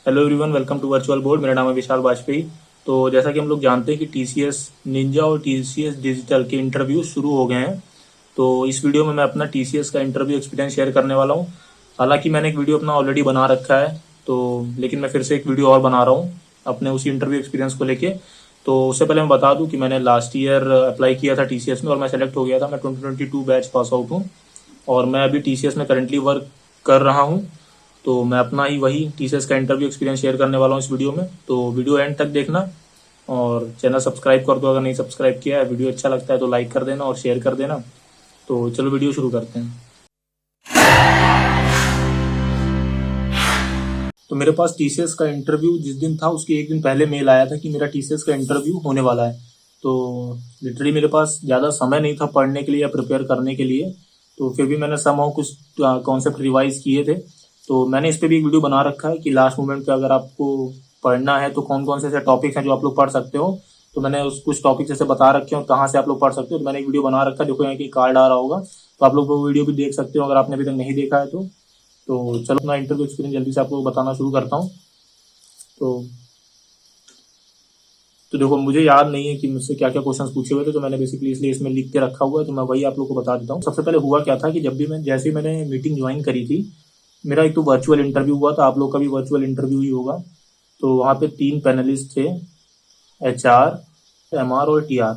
Hello everyone, welcome to virtual board. मेरा नाम है विशाल वाजपेयी। तो जैसा कि हम लोग जानते हैं कि टीसीएस निंजा और टीसीएस डिजिटल के इंटरव्यू शुरू हो गए हैं। तो इस वीडियो में मैं अपना टीसीएस का इंटरव्यू एक्सपीरियंस शेयर करने वाला हूं। हालांकि मैंने एक वीडियो अपना ऑलरेडी बना रखा है, तो लेकिन मैं फिर से एक वीडियो और बना रहा हूँ अपने उसी इंटरव्यू एक्सपीरियंस को लेके। तो उससे पहले मैं बता दूं कि मैंने लास्ट ईयर अप्लाई किया था टीसीएस में और मैं सेलेक्ट हो गया था। मैं 2022 बैच पास आउट हूँ और मैं अभी टीसीएस में करंटली वर्क कर रहा हूँ। तो मैं अपना ही वही टीसीएस का इंटरव्यू एक्सपीरियंस शेयर करने वाला हूँ इस वीडियो में। तो वीडियो एंड तक देखना और चैनल सब्सक्राइब कर दो अगर नहीं सब्सक्राइब किया है। वीडियो अच्छा लगता है तो लाइक कर देना और शेयर कर देना। तो चलो वीडियो शुरू करते हैं। तो मेरे पास टीसीएस का इंटरव्यू जिस दिन था उसके एक दिन पहले मेल आया था कि मेरा टीसीएस का इंटरव्यू होने वाला है। तो लिटरली मेरे पास ज़्यादा समय नहीं था पढ़ने के लिए या प्रिपेयर करने के लिए। तो फिर भी मैंने समहाउ कुछ कॉन्सेप्ट रिवाइज किए थे। तो मैंने इस पर भी एक वीडियो बना रखा है कि लास्ट मोमेंट पे अगर आपको पढ़ना है तो कौन कौन से ऐसे टॉपिक्स हैं जो आप लोग पढ़ सकते हो। तो मैंने उस कुछ टॉपिक्स ऐसे बता रखे हो कहाँ से आप लोग पढ़ सकते हो। तो मैंने एक वीडियो बना रखा है, देखो यहाँ की कार्ड आ रहा होगा, तो आप लोग वो वीडियो भी देख सकते हो अगर आपने अभी तक नहीं देखा है तो। चलो अपना इंटरव्यू एक्सपीरियंस जल्दी से आपको बताना शुरू करता हूँ। तो तो देखो, मुझे याद नहीं है कि मुझसे क्या क्या क्वेश्चंस पूछे हुए थे, तो मैंने बेसिकली इसलिए इसमें लिख के रखा हुआ है, तो मैं वही आप लोग को बता देता हूँ। सबसे पहले हुआ क्या था कि जब भी मैं जैसे ही मैंने मीटिंग ज्वाइन करी थी, मेरा एक तो वर्चुअल इंटरव्यू हुआ था। आप लोग का भी वर्चुअल इंटरव्यू ही होगा। तो वहाँ पे 3 पैनलिस्ट थे, एचआर, एमआर और टीआर।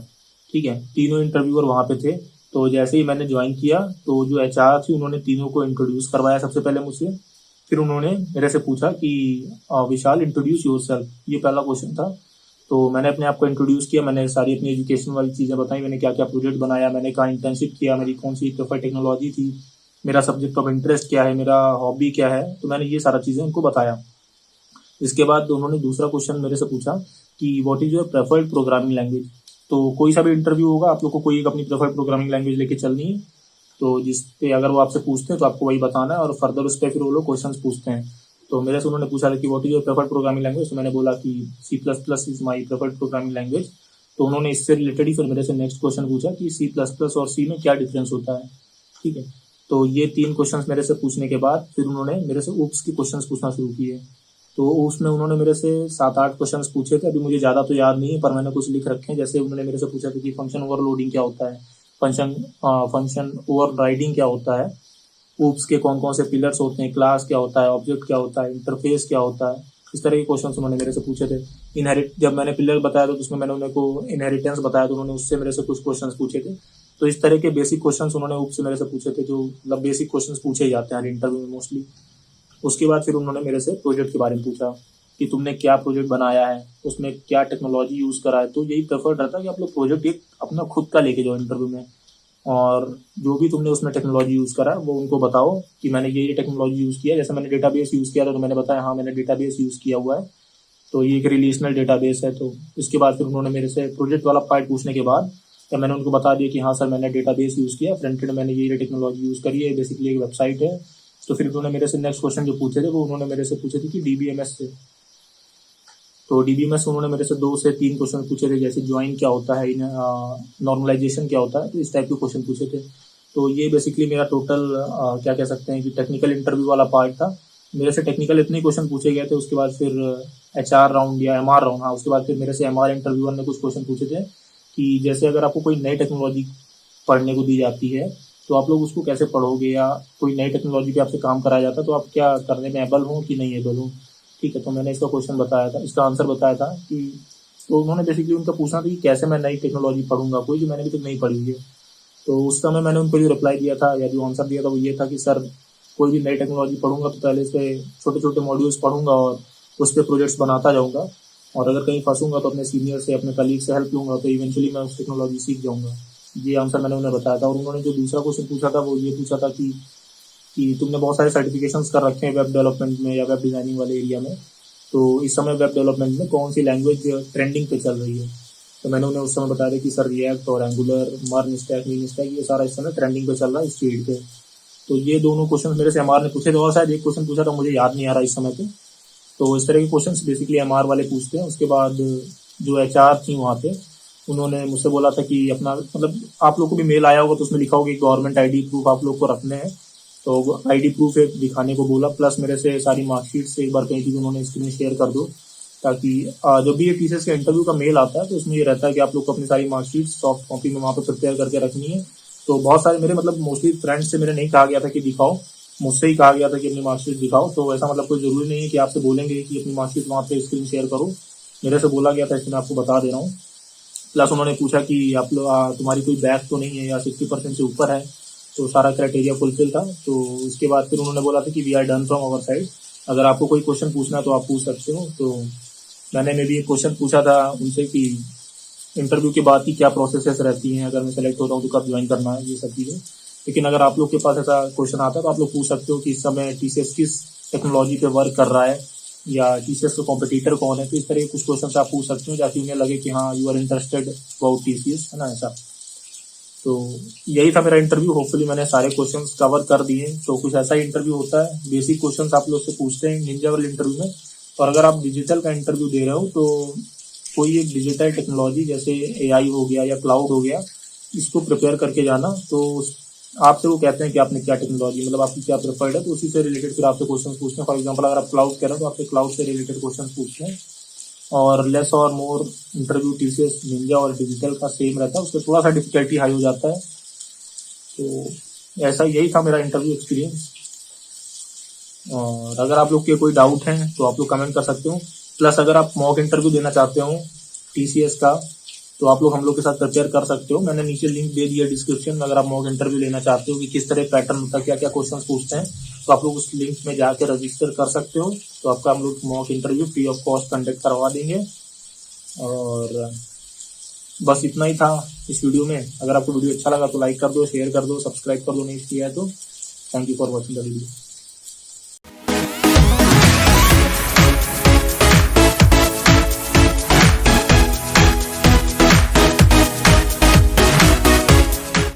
ठीक है, तीनों इंटरव्यूअर वहाँ पे थे। तो जैसे ही मैंने ज्वाइन किया तो जो एचआर थी उन्होंने तीनों को इंट्रोड्यूस करवाया सबसे पहले मुझसे। फिर उन्होंने मेरे से पूछा कि विशाल इंट्रोड्यूस योरसेल्फ, ये पहला क्वेश्चन था। तो मैंने अपने आप को इंट्रोड्यूस किया, मैंने सारी अपनी एजुकेशन वाली चीज़ें बताई, मैंने क्या क्या प्रोजेक्ट बनाया, मैंने कहाँ इंटर्नशिप किया, मेरी कौन सी प्रेफर टेक्नोलॉजी थी, मेरा सब्जेक्ट ऑफ इंटरेस्ट क्या है, मेरा हॉबी क्या है। तो मैंने ये सारा चीज़ें उनको बताया। इसके बाद उन्होंने दूसरा क्वेश्चन मेरे से पूछा कि what is your preferred programming language. तो कोई सा भी इंटरव्यू होगा, आप लोग को कोई एक अपनी प्रेफर्ड प्रोग्रामिंग लैंग्वेज लेके चलनी है। तो जिस पे अगर वो आपसे पूछते हैं तो आपको वही बताना है और फर्दर उस पर फिर वो लोग क्वेश्चन पूछते हैं। तो मेरे से उन्होंने पूछा था कि what is your preferred programming language. तो मैंने बोला कि C++ is my preferred programming language. तो उन्होंने इससे रिलेटेड ही फिर मेरे से नेक्स्ट क्वेश्चन पूछा कि C++ और सी में क्या डिफरेंस होता है। ठीक है, तो ये 3 क्वेश्चंस मेरे से पूछने के बाद फिर उन्होंने मेरे से ऊप्स के क्वेश्चंस पूछना शुरू किए। तो उसमें उन्होंने मेरे से 7-8 क्वेश्चंस पूछे थे। अभी मुझे ज़्यादा तो याद नहीं है, पर मैंने कुछ लिख रखे हैं। जैसे उन्होंने मेरे से पूछा था कि फंक्शन ओवरलोडिंग क्या होता है, फंक्शन फंक्शन ओवरराइडिंग क्या होता है, ऊप्स के कौन कौन से पिलर्स होते हैं, क्लास क्या होता है, ऑब्जेक्ट क्या होता है, इंटरफेस क्या होता है। इस तरह के क्वेश्चन उन्होंने मेरे से पूछे थे। इनहेरिट जब मैंने पिलर बताया तो उसमें मैंने उनको इनहेरिटेंस बताया, तो उन्होंने उससे मेरे से कुछ क्वेश्चन पूछे थे। तो इस तरह के बेसिक क्वेश्चन उन्होंने ऊप से मेरे से पूछे थे, जो मतलब बेसिक क्वेश्चन पूछे ही जाते हैं हर इंटरव्यू में मोस्टली। उसके बाद फिर उन्होंने मेरे से प्रोजेक्ट के बारे में पूछा कि तुमने क्या प्रोजेक्ट बनाया है, उसमें क्या टेक्नोलॉजी यूज़ करा है। तो यही प्रेफर्ड रहता है कि आप लोग प्रोजेक्ट एक अपना खुद का लेके जाओ इंटरव्यू में, और जो भी तुमने उसमें टेक्नोलॉजी यूज़ करा है वो उनको बताओ कि मैंने ये टेक्नोलॉजी यूज़ किया है। जैसे मैंने डेटाबेस यूज़ किया था तो मैंने बताया हाँ मैंने डेटाबेस यूज़ किया हुआ है, तो ये एक रिलेशनल डेटाबेस है। तो इसके बाद फिर उन्होंने मेरे से प्रोजेक्ट वाला पार्ट पूछने के बाद या मैंने उनको बता दिया कि हाँ सर मैंने डेटाबेस यूज़ किया, फ्रंट एंड मैंने ये टेक्नोलॉजी यूज़ करी है, बेसिकली एक वेबसाइट है। तो फिर उन्होंने मेरे से नेक्स्ट क्वेश्चन जो पूछे थे वो उन्होंने मेरे से पूछे थे कि डीबीएमएस से। तो डीबीएमएस से उन्होंने मेरे से 2 से 3 क्वेश्चन पूछे थे, जैसे ज्वाइन क्या होता है, नॉर्मलाइजेशन क्या होता है, तो इस टाइप के क्वेश्चन पूछे थे। तो ये बेसिकली मेरा टोटल क्या कह सकते हैं कि टेक्निकल इंटरव्यू वाला पार्ट था। मेरे से टेक्निकल इतने क्वेश्चन पूछे गए थे। उसके बाद फिर एचआर राउंड या एमआर राउंड, हाँ उसके बाद फिर मेरे से एमआर इंटरव्यूअर ने कुछ क्वेश्चन पूछे थे कि जैसे अगर आपको कोई नई टेक्नोलॉजी पढ़ने को दी जाती है तो आप लोग उसको कैसे पढ़ोगे, या कोई नई टेक्नोलॉजी पे आपसे काम कराया जाता है तो आप क्या करने में एबल हो कि नहीं एबल हो। ठीक है, तो मैंने इसका क्वेश्चन बताया था, इसका आंसर बताया था कि तो उन्होंने बेसिकली उनका पूछना था कि कैसे मैं नई टेक्नोलॉजी पढ़ूंगा कोई जो मैंने अभी तक नहीं पढ़ी हुई है। तो उस समय मैंने उनको जो रिप्लाई दिया था या जो आंसर दिया था वो ये था कि सर कोई भी नई टेक्नोलॉजी पढ़ूंगा तो पहले इस पे छोटे छोटे मॉड्यूल्स पढ़ूंगा और उस पर प्रोजेक्ट्स बनाता जाऊंगा, और अगर कहीं फंसूंगा तो अपने सीनियर से अपने कलीग से हेल्प लूंगा, तो इवेंचुअली मैं उस टेक्नोलॉजी सीख जाऊंगा। ये आंसर मैंने उन्हें बताया था। और उन्होंने जो दूसरा क्वेश्चन पूछा था वो ये पूछा था कि तुमने बहुत सारे सर्टिफिकेशंस कर रखे हैं वेब डेवलपमेंट में या वेब डिजाइनिंग वाले एरिया में, तो इस समय वेब डेवलपमेंट में कौन सी लैंग्वेज ट्रेंडिंग पे चल रही है। तो मैंने उन्हें उस समय बताया था कि सर रिएक्ट और angular, MERN stack, mean stack, ये सारा इस समय ट्रेंडिंग पे चल रहा है इस फील्ड पे। तो ये दोनों क्वेश्चन मेरे से एमआर ने पूछे थे, और शायद एक क्वेश्चन पूछा था मुझे याद नहीं आ रहा इस समय पे। तो इस तरह के क्वेश्चन बेसिकली एमआर वाले पूछते हैं। उसके बाद जो एचआर थी वहाँ पे उन्होंने मुझसे बोला था कि अपना मतलब आप लोग को भी मेल आया होगा तो उसमें लिखा होगा कि गवर्नमेंट आईडी प्रूफ आप लोग को रखने हैं। तो आईडी प्रूफ एक दिखाने को बोला, प्लस मेरे से सारी मार्कशीट से एक बार कहीं थी कि उन्होंने स्क्रीन शेयर कर दो, ताकि जब भी ये टीसीएस का इंटरव्यू का मेल आता है तो उसमें ये रहता है कि आप लोग को अपनी सारी मार्कशीट सॉफ्ट कॉपी में वहाँ पे प्रिपेयर करके रखनी है। तो बहुत सारे मेरे मतलब मोस्टली फ्रेंड्स से मेरे नहीं कहा गया था कि दिखाओ, मुझसे ही कहा गया था कि अपनी मार्कशीट दिखाओ। तो ऐसा मतलब कोई जरूरी नहीं है कि आपसे बोलेंगे कि अपनी मार्कशीट वहाँ पे स्क्रीन शेयर करो, मेरे से बोला गया था, इसलिए मैं आपको बता दे रहा हूँ। प्लस उन्होंने पूछा कि आप लोग तुम्हारी कोई बैक तो नहीं है या 60% से ऊपर है, तो सारा क्राइटेरिया फुलफिल था। तो उसके बाद फिर उन्होंने बोला था कि we are done from our side, अगर आपको कोई क्वेश्चन पूछना है तो आप पूछ सकते हो। तो मैंने मे भी एक क्वेश्चन पूछा था उनसे कि इंटरव्यू के बाद की क्या प्रोसेसेस रहती हैं, अगर मैं सेलेक्ट होता हूँ तो कब ज्वाइन करना है, ये सब चीज़ें। लेकिन अगर आप लोग के पास ऐसा क्वेश्चन आता है तो आप लोग पूछ सकते हो कि इस समय टीसीएस किस टेक्नोलॉजी पे वर्क कर रहा है या टीसीएस का कॉम्पिटिटर कौन है। तो इस तरह के कुछ क्वेश्चन आप पूछ सकते हो ताकि उन्हें लगे कि हाँ you are interested about TCS, है ना, ऐसा। तो यही था मेरा इंटरव्यू, होपफुली मैंने सारे क्वेश्चंस कवर कर दिए। तो कुछ ऐसा ही इंटरव्यू होता है, बेसिक क्वेश्चंस आप लोग से पूछते हैं निंजा वाले इंटरव्यू में। और अगर आप डिजिटल का इंटरव्यू दे रहे हो तो कोई एक डिजिटल टेक्नोलॉजी जैसे एआई हो गया या क्लाउड हो गया, इसको प्रिपेयर करके जाना। तो आपसे वो कहते हैं कि आपने क्या टेक्नोलॉजी मतलब आपकी क्या प्रिफर्ड है, तो उसी से रिलेटेड फिर आपसे क्वेश्चन पूछते हैं। फॉर एग्जाम्पल अगर आप क्लाउड कह रहे हो तो आपसे क्लाउड से रिलेटेड क्वेश्चन पूछते हैं। और लेस और मोर इंटरव्यू टीसीएस निंजा और डिजिटल का सेम रहता है, उसका थोड़ा सा डिफिकल्टी हाई हो जाता है। तो ऐसा यही था मेरा इंटरव्यू एक्सपीरियंस। और अगर आप लोग के कोई डाउट हैं तो आप लोग कमेंट कर सकते हो। प्लस अगर आप मॉक इंटरव्यू देना चाहते हो टीसीएस का तो आप लोग हम लोग के साथ प्रिपेयर कर सकते हो। मैंने नीचे लिंक दे दिया डिस्क्रिप्शन में, अगर आप मॉक इंटरव्यू लेना चाहते हो कि किस तरह पैटर्न होता है, क्या क्या क्वेश्चन पूछते हैं, तो आप लोग उस लिंक में जाकर रजिस्टर कर सकते हो। तो आपका हम लोग mock interview free of cost conduct करवा देंगे। और बस इतना ही था इस वीडियो में। अगर आपको वीडियो अच्छा लगा तो लाइक कर दो, शेयर कर दो, सब्सक्राइब कर दो नहीं किया है तो। Thank you for watching the video.